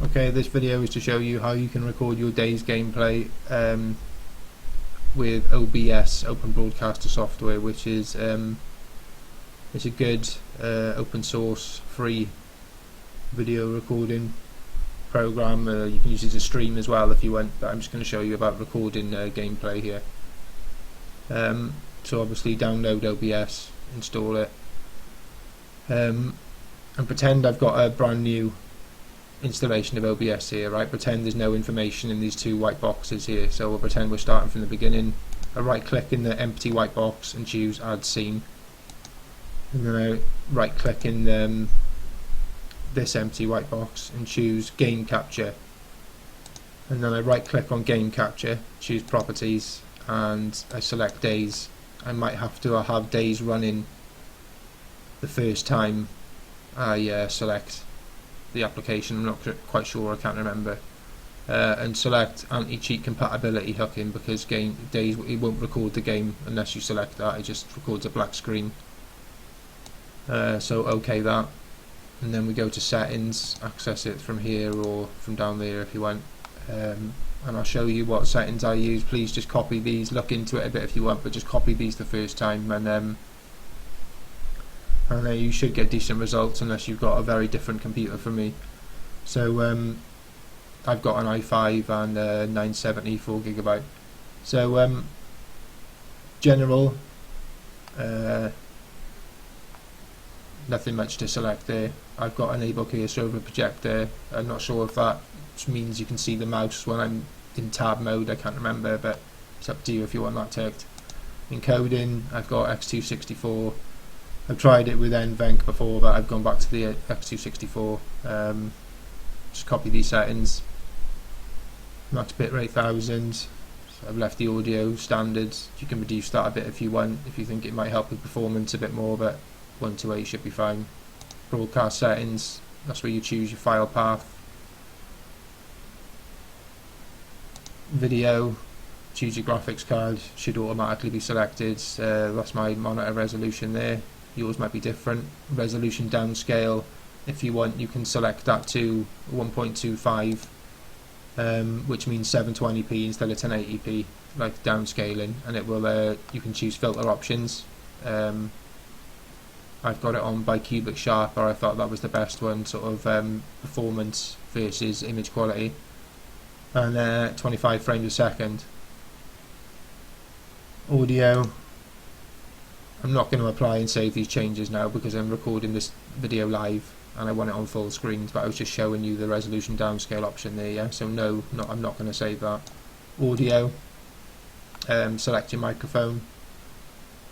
Okay, this video is to show you how you can record your day's gameplay with OBS, Open Broadcaster software, which is it's a good open source free video recording program. You can use it to stream as well if you want, but I'm just going to show you about recording gameplay here. So obviously download OBS, install it, and pretend I've got a brand new installation of OBS here, right? Pretend there's no information in these two white boxes here, so we'll pretend we're starting from the beginning. I right click in the empty white box and choose add scene, and then I right click in this empty white box and choose game capture, and then I right click on game capture, choose properties, and I select dayz. I might have to have dayz running the first time I select the application. I'm not quite sure, I can't remember, and select anti-cheat compatibility hooking, because dayz, it won't record the game unless you select that. It just records a black screen. So OK that, and then we go to settings, access it from here or from down there if you want, and I'll show you what settings I use. Please just copy these, look into it a bit if you want, but just copy these the first time, and you should get decent results unless you've got a very different computer from me. So I've got an i5 and 970 4GB. So general, nothing much to select there. I've got enable cursor over projector. I'm not sure if that means you can see the mouse when I'm in tab mode, I can't remember, but it's up to you if you want that ticked. Encoding, I've got x264. I've tried it with NVENC before, but I've gone back to the x264. Just copy these settings. Max bitrate 1000. So I've left the audio standard. You can reduce that a bit if you want, if you think it might help with performance a bit more, but 128 should be fine. Broadcast settings, that's where you choose your file path. Video, choose your graphics card, should automatically be selected. That's my monitor resolution there. Yours might be different. Resolution downscale, if you want, you can select that to 1.25, which means 720p instead of 1080p, like downscaling, and it will. You can choose filter options. I've got it on by cubic sharper. I thought that was the best one, sort of performance versus image quality, and 25 frames a second. Audio, I'm not going to apply and save these changes now because I'm recording this video live and I want it on full screen, but I was just showing you the resolution downscale option there, yeah? So no, I'm not going to save that. Audio, select your microphone,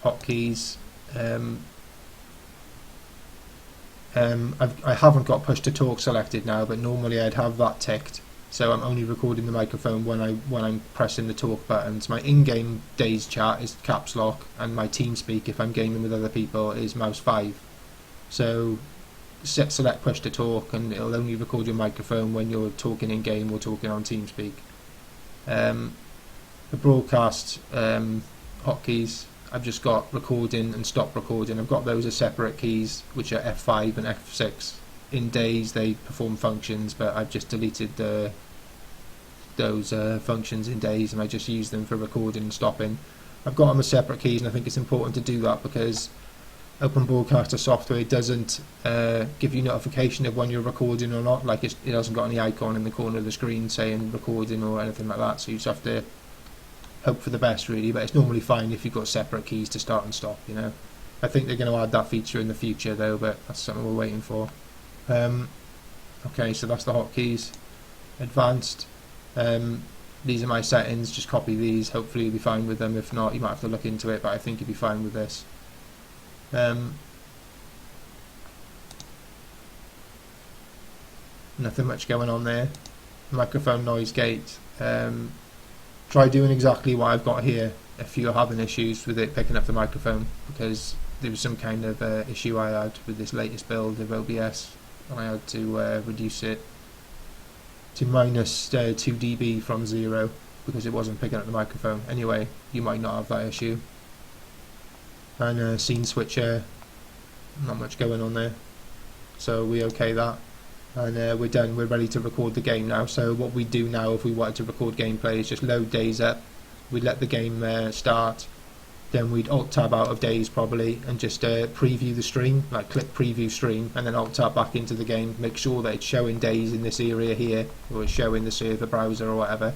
hotkeys. I haven't got push to talk selected now, but normally I'd have that ticked. So I'm only recording the microphone when I'm pressing the talk buttons. My in-game dayz chat is caps lock, and my TeamSpeak, if I'm gaming with other people, is mouse 5. So select push to talk, and it'll only record your microphone when you're talking in-game or talking on TeamSpeak. The broadcast hotkeys, I've just got recording and stop recording. I've got those as separate keys, which are F5 and F6. In dayz they perform functions, but I've just deleted those functions in dayz, and I just use them for recording and stopping. I've got them as separate keys, and I think it's important to do that because Open Broadcaster software doesn't give you notification of when you're recording or not. Like it hasn't got any icon in the corner of the screen saying recording or anything like that, so you just have to hope for the best really, but it's normally fine if you've got separate keys to start and stop, you know. I think they're going to add that feature in the future though, but that's something we're waiting for. Okay, so that's the hotkeys. Advanced, these are my settings, just copy these, hopefully you'll be fine with them. If not, you might have to look into it, but I think you'll be fine with this. Nothing much going on there. Microphone noise gate, try doing exactly what I've got here if you're having issues with it picking up the microphone, because there was some kind of issue I had with this latest build of OBS, and I had to reduce it to minus 2 dB from 0 because it wasn't picking up the microphone. Anyway, you might not have that issue. And scene switcher, not much going on there, so we OK that. and we're done. We're ready to record the game now. So what we do now, if we wanted to record gameplay, is just load dayz up. We'd let the game start. Then we'd alt tab out of dayz probably and just preview the stream, like click preview stream, and then alt tab back into the game. Make sure that it's showing dayz in this area here, or it's showing the server browser or whatever.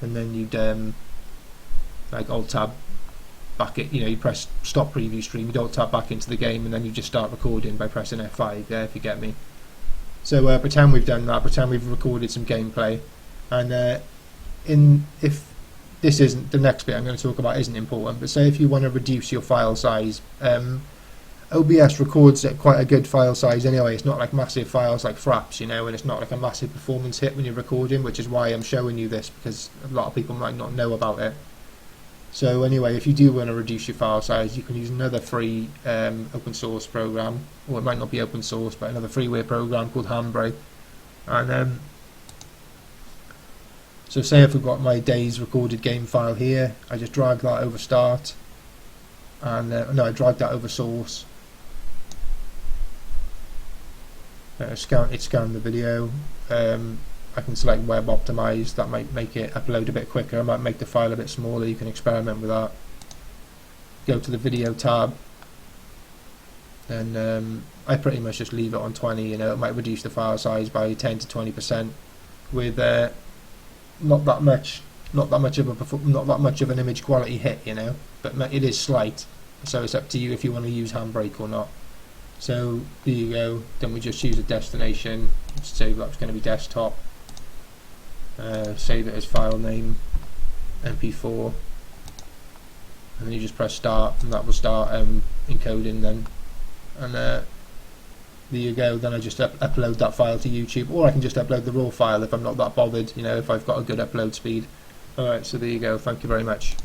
And then you'd like alt tab back it. You press stop preview stream. You'd alt tab back into the game, and then you just start recording by pressing F5. Yeah, if you get me. So pretend we've done that. Pretend we've recorded some gameplay, and if this isn't the next bit I'm going to talk about isn't important, but say if you want to reduce your file size, OBS records at quite a good file size anyway. It's not like massive files like fraps, and it's not like a massive performance hit when you're recording, which is why I'm showing you this, because a lot of people might not know about it. So anyway, if you do want to reduce your file size, you can use another free open source program, or it might not be open source, but another freeware program called Handbrake. And so say if we've got my dayz recorded game file here, I just drag that over start, and no, I drag that over source. It scanned the video. I can select web optimize. That might make it upload a bit quicker. I might make the file a bit smaller. You can experiment with that. Go to the video tab, and I pretty much just leave it on 20. It might reduce the file size by 10 to 20% with not that much of an image quality hit, but it is slight. So it's up to you if you want to use Handbrake or not. So there you go. Then we just choose a destination. Say that's going to be desktop. Save it as file name MP4, and then you just press start, and that will start encoding then. And there you go. Then I just upload that file to YouTube, or I can just upload the raw file if I'm not that bothered. If I've got a good upload speed. Alright, so there you go. Thank you very much.